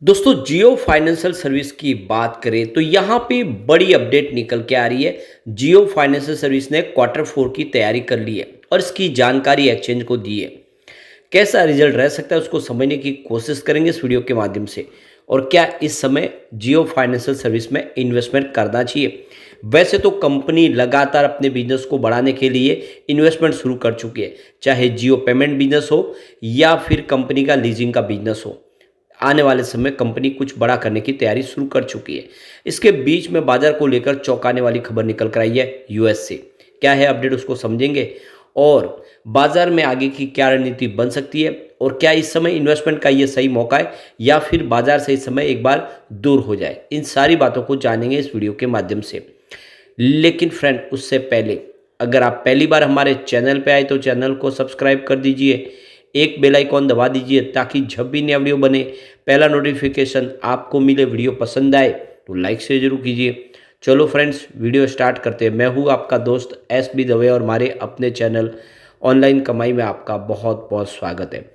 दोस्तों जियो financial service की बात करें तो यहाँ पे बड़ी अपडेट निकल के आ रही है। जियो फाइनेंशियल सर्विस ने क्वार्टर 4 की तैयारी कर ली है और इसकी जानकारी एक्सचेंज को दी है। कैसा रिजल्ट रह सकता है उसको समझने की कोशिश करेंगे इस वीडियो के माध्यम से। और क्या इस समय जियो फाइनेंशियल सर्विस में इन्वेस्टमेंट करना चाहिए। वैसे तो कंपनी लगातार अपने बिजनेस को बढ़ाने के लिए इन्वेस्टमेंट शुरू कर चुकी है, चाहे जियो पेमेंट बिजनेस हो या फिर कंपनी का लीजिंग का बिजनेस हो। आने वाले समय कंपनी कुछ बड़ा करने की तैयारी शुरू कर चुकी है। इसके बीच में बाजार को लेकर चौंकाने वाली खबर निकल कर आई है यूएस से। क्या है अपडेट उसको समझेंगे और बाजार में आगे की क्या रणनीति बन सकती है और क्या इस समय इन्वेस्टमेंट का ये सही मौका है या फिर बाजार से इस समय एक बार दूर हो जाए। इन सारी बातों को जानेंगे इस वीडियो के माध्यम से। लेकिन फ्रेंड उससे पहले अगर आप पहली बार हमारे चैनल पे आए तो चैनल को सब्सक्राइब कर दीजिए, एक बेल आइकॉन दबा दीजिए ताकि जब भी नया वीडियो बने पहला नोटिफिकेशन आपको मिले। वीडियो पसंद आए तो लाइक शेयर जरूर कीजिए। चलो फ्रेंड्स वीडियो स्टार्ट करते हैं। मैं हूँ आपका दोस्त SB दवे और हमारे अपने चैनल ऑनलाइन कमाई में आपका बहुत बहुत स्वागत है।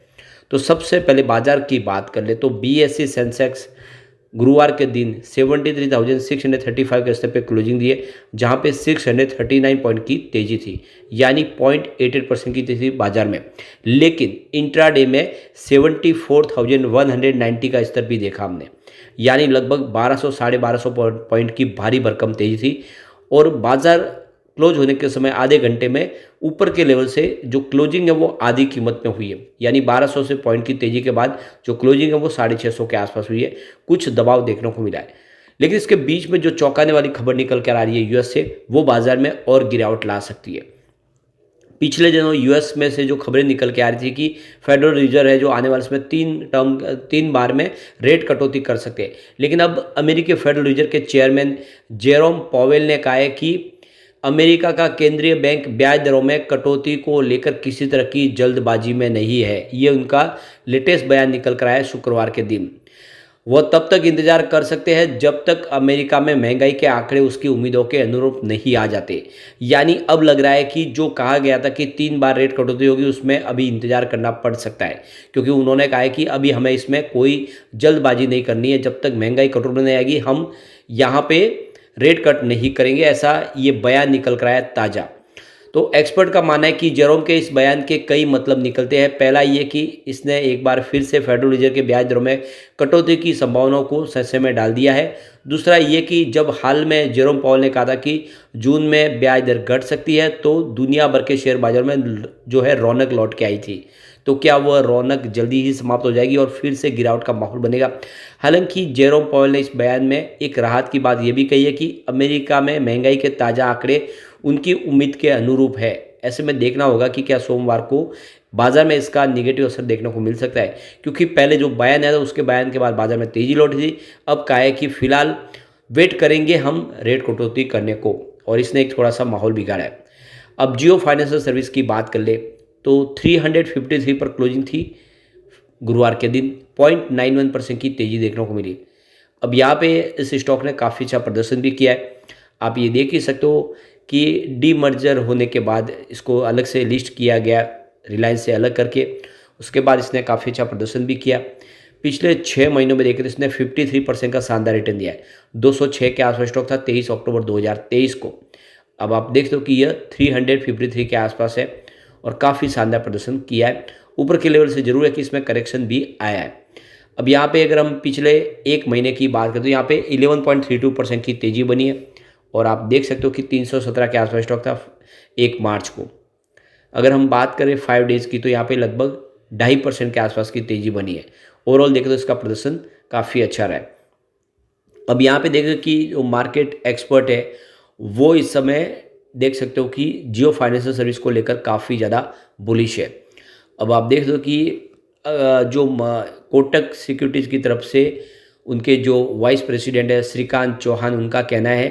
तो सबसे पहले बाजार की बात कर ले तो BSE सेंसेक्स गुरुवार के दिन 73,635 के स्तर पे क्लोजिंग दिए, जहां पे 639 पॉइंट की तेजी थी, यानी 0.88% की तेजी बाजार में। लेकिन इंट्राडे में 74,190 का स्तर भी देखा हमने, यानी लगभग 1200 साढ़े 1200 पॉइंट की भारी भरकम तेजी थी। और बाजार क्लोज होने के समय आधे घंटे में ऊपर के लेवल से जो क्लोजिंग है वो आधी कीमत में हुई है, यानी 1200 से पॉइंट की तेजी के बाद जो क्लोजिंग है वो 650 के आसपास हुई है। कुछ दबाव देखने को मिला है, लेकिन इसके बीच में जो चौंकाने वाली खबर निकल कर आ रही है यूएस से, वो बाजार में और गिरावट ला सकती है। पिछले दिनों यूएस में से जो खबरें निकल के आ रही थी कि फेडरल रिजर्व है जो आने वाले समय 3 बार में रेट कटौती कर सकते हैं, लेकिन अब अमेरिकी फेडरल रिजर्व के चेयरमैन जेरोम पॉवेल ने कहा है कि अमेरिका का केंद्रीय बैंक ब्याज दरों में कटौती को लेकर किसी तरह की जल्दबाजी में नहीं है। ये उनका लेटेस्ट बयान निकल कर आया है शुक्रवार के दिन। वह तब तक इंतजार कर सकते हैं जब तक अमेरिका में महंगाई के आंकड़े उसकी उम्मीदों के अनुरूप नहीं आ जाते। यानी अब लग रहा है कि जो कहा गया था कि 3 बार रेट कटौती होगी उसमें अभी इंतजार करना पड़ सकता है, क्योंकि उन्होंने कहा है कि अभी हमें इसमें कोई जल्दबाजी नहीं करनी है। जब तक महंगाई कंट्रोल में नहीं आएगी हम यहाँ पे रेट कट नहीं करेंगे, ऐसा ये बयान निकल कर आया ताज़ा। तो एक्सपर्ट का मानना है कि जेरोम के इस बयान के कई मतलब निकलते हैं। पहला ये कि इसने एक बार फिर से फेडरल रिजर्व के ब्याज दरों में कटौती की संभावनाओं को संशय में डाल दिया है। दूसरा ये कि जब हाल में जेरोम पॉल ने कहा था कि जून में ब्याज दर घट सकती है तो दुनिया भर के शेयर बाजार में जो है रौनक लौट के आई थी। तो क्या वह रौनक जल्दी ही समाप्त हो जाएगी और फिर से गिरावट का माहौल बनेगा। हालांकि जेरोम पॉल ने इस बयान में एक राहत की बात यह भी कही है कि अमेरिका में महंगाई के ताज़ा आंकड़े उनकी उम्मीद के अनुरूप है। ऐसे में देखना होगा कि क्या सोमवार को बाजार में इसका निगेटिव असर देखने को मिल सकता है, क्योंकि पहले जो बयान आया था उसके बयान के बाद बाजार में तेजी लौटी थी। अब कहा है कि फिलहाल वेट करेंगे हम रेट कटौती करने को, और इसने एक थोड़ा सा माहौल बिगाड़ा है। अब जियो फाइनेंशियल सर्विस की बात कर ले तो 353 पर क्लोजिंग थी गुरुवार के दिन, 0.91% की तेजी देखने को मिली। अब यहाँ पे इस स्टॉक ने काफ़ी अच्छा प्रदर्शन भी किया है। आप ये देख ही सकते हो कि डीमर्जर होने के बाद इसको अलग से लिस्ट किया गया रिलायंस से अलग करके, उसके बाद इसने काफ़ी अच्छा प्रदर्शन भी किया। पिछले 6 महीनों में देखें तो इसने 53% का शानदार रिटर्न दिया है। 206 के आसपास स्टॉक था 23 अक्टूबर 2023 को। अब आप देखते हो कि यह 353 के आसपास है और काफ़ी शानदार प्रदर्शन किया है। ऊपर के लेवल से जरूर है कि इसमें करेक्शन भी आया है। अब यहाँ पे अगर हम पिछले 1 महीने की बात करें तो यहाँ पे 11.32% की तेज़ी बनी है, और आप देख सकते हो कि 317 के आसपास स्टॉक था 1 मार्च को। अगर हम बात करें 5 डेज़ की तो यहाँ पे लगभग 2.5% के आसपास की तेज़ी बनी है। ओवरऑल देखें तो इसका प्रदर्शन काफ़ी अच्छा रहा है। अब यहाँ पे देखें कि जो मार्केट एक्सपर्ट है वो इस समय देख सकते हो कि जियो फाइनेंशियल सर्विस को लेकर काफ़ी ज़्यादा बुलिश है। अब आप देख दो कि जो कोटक सिक्योरिटीज़ की तरफ से उनके जो वाइस प्रेसिडेंट है श्रीकांत चौहान, उनका कहना है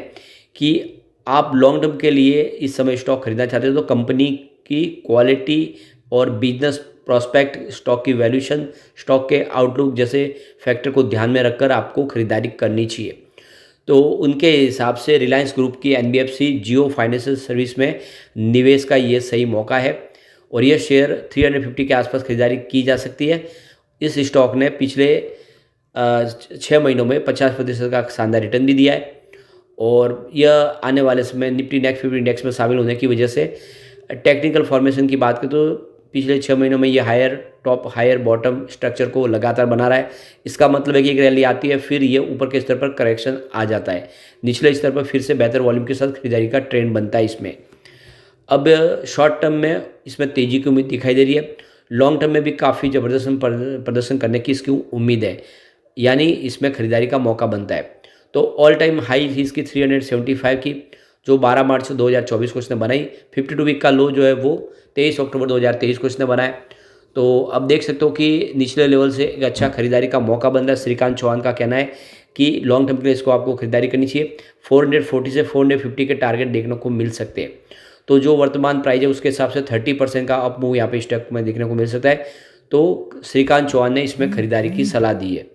कि आप लॉन्ग टर्म के लिए इस समय स्टॉक खरीदना चाहते हो तो कंपनी की क्वालिटी और बिजनेस प्रॉस्पेक्ट, स्टॉक की वैल्यूशन, स्टॉक के आउटलुक जैसे फैक्टर को ध्यान में रखकर आपको खरीदारी करनी चाहिए। तो उनके हिसाब से रिलायंस ग्रुप की NBFC जियो फाइनेंशियल सर्विस में निवेश का ये सही मौका है और यह शेयर 350 के आसपास खरीदारी की जा सकती है। इस स्टॉक ने पिछले 6 महीनों में 50% का शानदार रिटर्न भी दिया है और यह आने वाले समय निफ्टी नेक्स्ट 50 इंडेक्स में शामिल होने की वजह से टेक्निकल फॉर्मेशन की बात करें तो पिछले 6 महीनों में ये higher top higher bottom structure को लगातार बना रहा है। इसका मतलब है कि एक रैली आती है, फिर ये ऊपर के स्तर पर करेक्शन आ जाता है, निचले स्तर पर फिर से बेहतर वॉल्यूम के साथ खरीदारी का ट्रेंड बनता है इसमें। अब शॉर्ट टर्म में इसमें तेज़ी की उम्मीद दिखाई दे रही है, लॉन्ग टर्म में भी काफ़ी ज़बरदस्त प्रदर्शन करने की इसकी उम्मीद है, यानी इसमें खरीदारी का मौका बनता है। तो ऑल टाइम हाई थी इसकी 375 की, जो 12 मार्च 2024 को इसने बनाई। 52 वीक का लो जो है वो 23 अक्टूबर 2023 को इसने बनाया। तो अब देख सकते हो कि निचले लेवल से एक अच्छा खरीदारी का मौका बन रहा है। श्रीकांत चौहान का कहना है कि लॉन्ग टर्म के लिए इसको आपको खरीदारी करनी चाहिए। 440 से 450 के टारगेट देखने को मिल सकते हैं। तो जो वर्तमान प्राइस है उसके हिसाब से 30% का अप मूव यहाँ पे स्टॉक में देखने को मिल सकता है। तो श्रीकांत चौहान ने इसमें खरीदारी की सलाह दी है।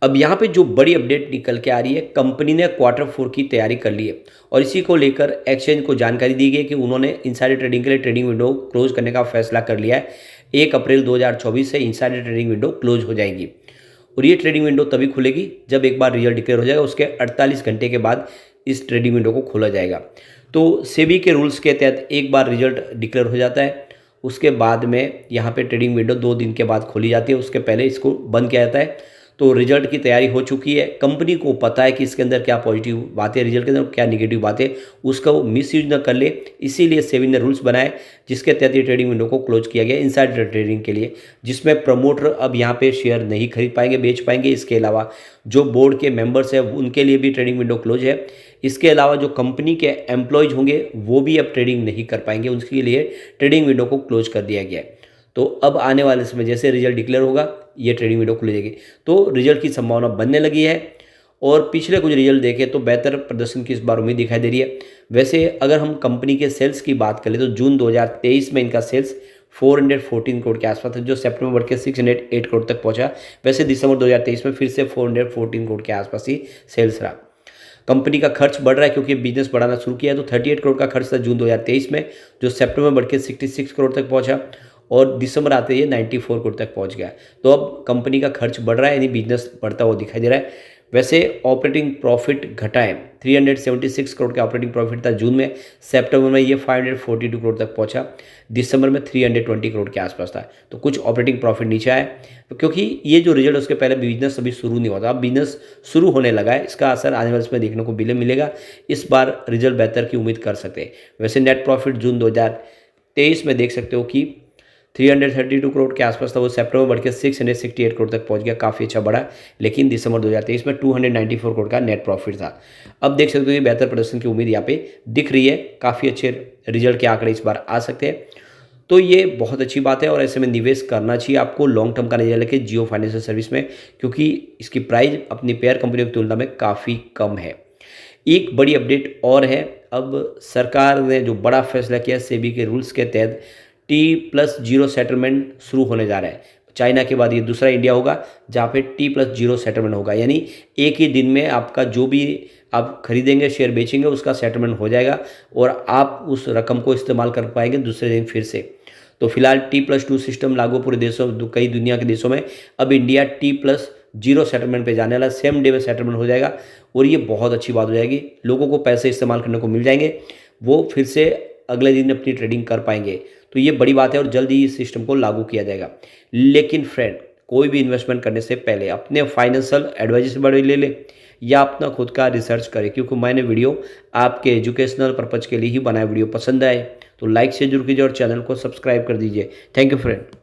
अब यहाँ पे जो बड़ी अपडेट निकल के आ रही है, कंपनी ने Q4 की तैयारी कर ली है और इसी को लेकर एक्सचेंज को जानकारी दी गई कि उन्होंने इनसाइडर ट्रेडिंग के लिए ट्रेडिंग विंडो क्लोज करने का फैसला कर लिया है। 1 अप्रैल 2024 से इनसाइडर ट्रेडिंग विंडो क्लोज हो जाएगी और ये ट्रेडिंग विंडो तभी खुलेगी जब एक बार रिजल्ट डिक्लेयर हो जाएगा, उसके 48 घंटे के बाद इस ट्रेडिंग विंडो को खोला जाएगा। तो सेबी के रूल्स के तहत एक बार रिजल्ट डिक्लेयर हो जाता है, उसके बाद में यहाँ पे ट्रेडिंग विंडो 2 दिन के बाद खोली जाती है, उसके पहले इसको बंद किया जाता है। तो रिजल्ट की तैयारी हो चुकी है, कंपनी को पता है कि इसके अंदर क्या पॉजिटिव बातें रिजल्ट के अंदर, क्या नेगेटिव बातें, उसका वो मिसयूज न कर ले, इसीलिए सेबी ने रूल्स बनाए जिसके तहत ये ट्रेडिंग विंडो को क्लोज किया गया इनसाइडर ट्रेडिंग के लिए, जिसमें प्रमोटर अब यहाँ पे शेयर नहीं खरीद पाएंगे, बेच पाएंगे। इसके अलावा जो बोर्ड के मेंबर्स हैं उनके लिए भी ट्रेडिंग विंडो क्लोज है। इसके अलावा जो कंपनी के एम्प्लॉयज होंगे वो भी अब ट्रेडिंग नहीं कर पाएंगे, उसके लिए ट्रेडिंग विंडो को क्लोज कर दिया गया है। तो अब आने वाले समय जैसे रिजल्ट डिक्लेयर होगा ये ट्रेडिंग विंडो खुल जाएगी, तो रिजल्ट की संभावना बनने लगी है और पिछले कुछ रिजल्ट देखें तो बेहतर प्रदर्शन की इस बार उम्मीद दिखाई दे रही है। वैसे अगर हम कंपनी के सेल्स की बात करें तो जून 2023 में इनका सेल्स 414 करोड़ के आसपास है, जो सितंबर बढ़ के 608 करोड़ तक पहुंचा। वैसे दिसंबर 2023 में फिर से 414 करोड़ के आसपास ही सेल्स रहा। कंपनी का खर्च बढ़ रहा है क्योंकि बिजनेस बढ़ाना शुरू किया है, तो 38 करोड़ का खर्च था जून 2023 में, जो सितंबर बढ़ के 66 करोड़ तक पहुंचा और दिसंबर आते ही 94 करोड़ तक पहुंच गया। तो अब कंपनी का खर्च बढ़ रहा है, यानी बिजनेस बढ़ता हुआ दिखाई दे रहा है। वैसे ऑपरेटिंग प्रॉफिट घटा है, 376 करोड़ का ऑपरेटिंग प्रॉफिट था जून में, सितंबर में ये 542 करोड़ तक पहुंचा, दिसंबर में 320 करोड़ के आसपास था। तो कुछ ऑपरेटिंग प्रॉफिट नीचे आया क्योंकि ये जो रिजल्ट उसके पहले बिजनेस अभी शुरू नहीं हुआ था, अब बिजनेस शुरू होने लगा है, इसका असर आने वाले समय देखने को मिलेगा। इस बार रिजल्ट बेहतर की उम्मीद कर सकते हैं। वैसे नेट प्रॉफिट जून 2023 में देख सकते हो कि 332 करोड़ के आसपास था, वो सितंबर बढ़ के 668 करोड़ तक पहुंच गया, काफ़ी अच्छा बढ़ा। लेकिन दिसंबर 2023 में 294 करोड़ का नेट प्रॉफिट था। अब देख सकते हो कि बेहतर प्रदर्शन की उम्मीद यहाँ पे दिख रही है, काफ़ी अच्छे रिजल्ट के आंकड़े इस बार आ सकते हैं। तो ये बहुत अच्छी बात है और ऐसे में निवेश करना चाहिए आपको लॉन्ग टर्म का नजरिया लेके जियो फाइनेंशियल सर्विस में, क्योंकि इसकी प्राइस अपनी पेयर कंपनियों की तुलना में काफ़ी कम है। एक बड़ी अपडेट और है, अब सरकार ने जो बड़ा फैसला किया सेबी के रूल्स के तहत T+0 सेटलमेंट शुरू होने जा रहा है। चाइना के बाद ये दूसरा इंडिया होगा जहाँ पे T+0 सेटलमेंट होगा, यानी एक ही दिन में आपका जो भी आप खरीदेंगे शेयर बेचेंगे उसका सेटलमेंट हो जाएगा और आप उस रकम को इस्तेमाल कर पाएंगे दूसरे दिन फिर से। तो फिलहाल T+2 सिस्टम लागू पूरे देशों कई दुनिया के देशों में, अब इंडिया T+0 सेटलमेंट पे जाने वाला, सेम डे में सेटलमेंट हो जाएगा और ये बहुत अच्छी बात हो जाएगी। लोगों को पैसे इस्तेमाल करने को मिल जाएंगे, वो फिर से अगले दिन अपनी ट्रेडिंग कर पाएंगे। तो ये बड़ी बात है और जल्द ही इस सिस्टम को लागू किया जाएगा। लेकिन फ्रेंड, कोई भी इन्वेस्टमेंट करने से पहले अपने फाइनेंशियल एडवाइजर से बड़े ले लें या अपना खुद का रिसर्च करें, क्योंकि मैंने वीडियो आपके एजुकेशनल पर्पज़ के लिए ही बनाया। वीडियो पसंद आए तो लाइक से जरूर कीजिए और चैनल को सब्सक्राइब कर दीजिए। Thank you friend.